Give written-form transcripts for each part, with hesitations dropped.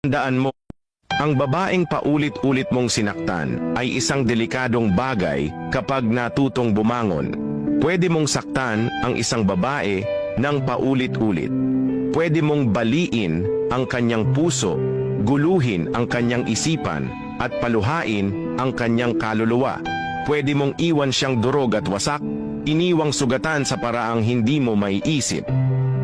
Tandaan mo, ang babaeng paulit-ulit mong sinaktan ay isang delikadong bagay kapag natutong bumangon. Pwede mong saktan ang isang babae ng paulit-ulit. Pwede mong baliin ang kanyang puso, guluhin ang kanyang isipan, at paluhain ang kanyang kaluluwa. Pwede mong iwan siyang durog at wasak, iniwang sugatan sa paraang hindi mo maiisip.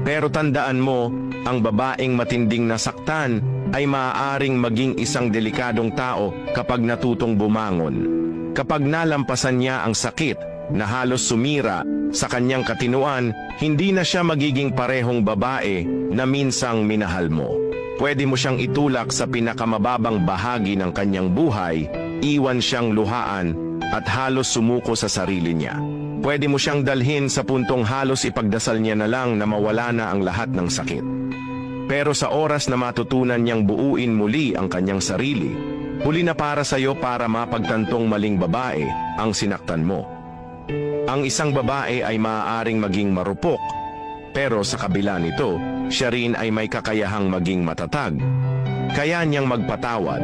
Pero tandaan mo, ang babaeng matinding nasaktan ay maaaring maging isang delikadong tao kapag natutong bumangon. Kapag nalampasan niya ang sakit na halos sumira sa kanyang katinuan, hindi na siya magiging parehong babae na minsang minahal mo. Pwede mo siyang itulak sa pinakamababang bahagi ng kanyang buhay, iwan siyang luhaan at halos sumuko sa sarili niya. Pwede mo siyang dalhin sa puntong halos ipagdasal niya na lang na mawala na ang lahat ng sakit. Pero sa oras na matutunan niyang buuin muli ang kanyang sarili, huli na para sa iyo para mapagtantong maling babae ang sinaktan mo. Ang isang babae ay maaaring maging marupok, pero sa kabila nito, siya rin ay may kakayahang maging matatag. Kaya niyang magpatawad,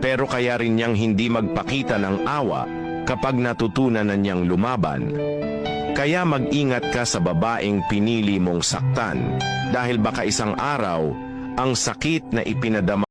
pero kaya rin niyang hindi magpakita ng awa kapag natutunan na niyang lumaban. Kaya mag-ingat ka sa babaeng pinili mong saktan, dahil baka isang araw, ang sakit na ipinadama